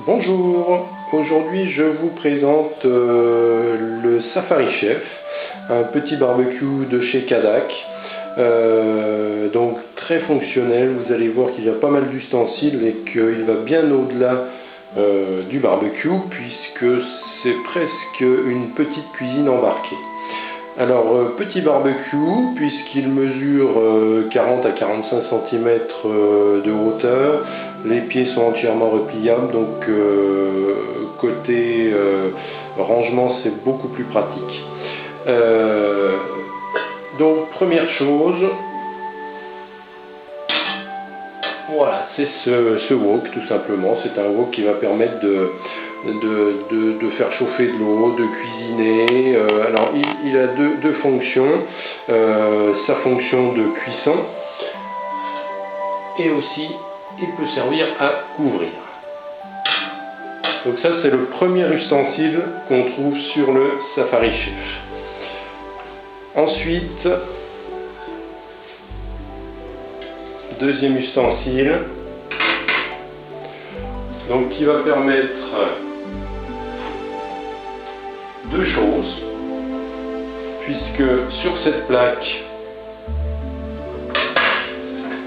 Bonjour, aujourd'hui je vous présente le Safari Chef, un petit barbecue de chez Cadac, donc très fonctionnel. Vous allez voir qu'il y a pas mal d'ustensiles et qu'il va bien au-delà du barbecue puisque c'est presque une petite cuisine embarquée. Alors, petit barbecue, puisqu'il mesure 40 à 45 cm de hauteur, les pieds sont entièrement repliables, donc côté rangement c'est beaucoup plus pratique. Donc première chose, voilà, c'est ce wok tout simplement. C'est un wok qui va permettre de faire chauffer de l'eau, de cuisiner. Alors il a deux fonctions, sa fonction de cuisson et aussi il peut servir à couvrir. Donc ça c'est le premier ustensile qu'on trouve sur le Safari Chef. Ensuite, deuxième ustensile, donc qui va permettre deux choses, puisque sur cette plaque,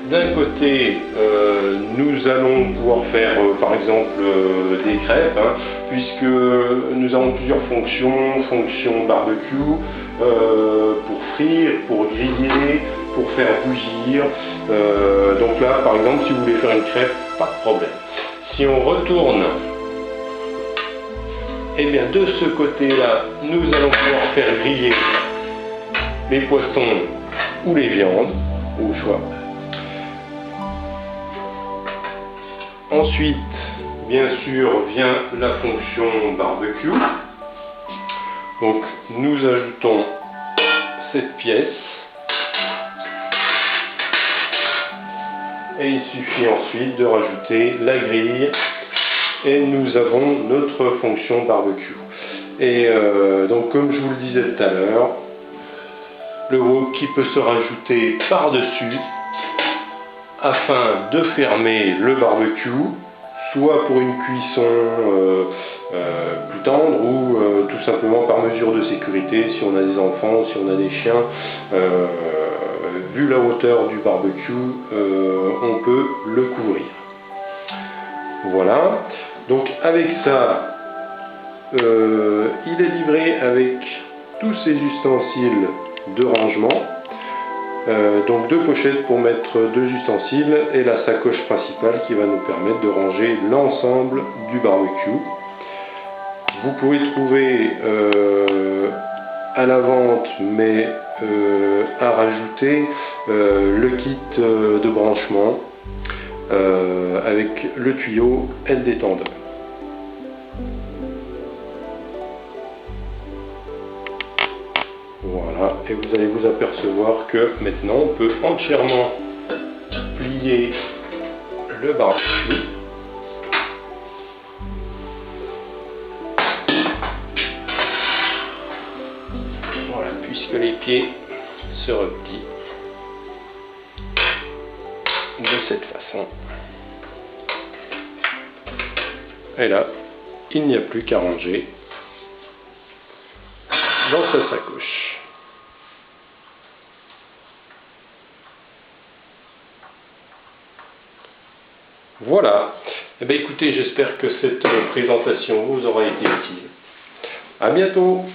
d'un côté, nous allons pouvoir faire par exemple des crêpes, puisque nous avons plusieurs fonctions, fonction barbecue, pour frire, pour griller, pour faire bouillir. Donc là, par exemple, si vous voulez faire une crêpe, pas de problème. Si on retourne, eh bien de ce côté-là, nous allons pouvoir faire griller les poissons ou les viandes, au choix. Ensuite, bien sûr, vient la fonction barbecue. Donc, nous ajoutons cette pièce. Et il suffit ensuite de rajouter la grille. Et nous avons notre fonction barbecue. Et donc, comme je vous le disais tout à l'heure, le wok qui peut se rajouter par-dessus afin de fermer le barbecue, soit pour une cuisson plus tendre ou tout simplement par mesure de sécurité si on a des enfants, si on a des chiens. Vu la hauteur du barbecue, on peut le couvrir. Voilà, donc avec ça, il est livré avec tous ces ustensiles de rangement. Donc deux pochettes pour mettre deux ustensiles et la sacoche principale qui va nous permettre de ranger l'ensemble du barbecue. Vous pouvez trouver à la vente, mais à rajouter, le kit de branchement avec le tuyau et le détendeur. Voilà, et vous allez vous apercevoir que maintenant on peut entièrement plier le barbecue. Voilà, puisque les pieds se replient de cette façon. Et là, il n'y a plus qu'à ranger dans sa sacoche. Voilà. Eh bien, écoutez, j'espère que cette présentation vous aura été utile. À bientôt.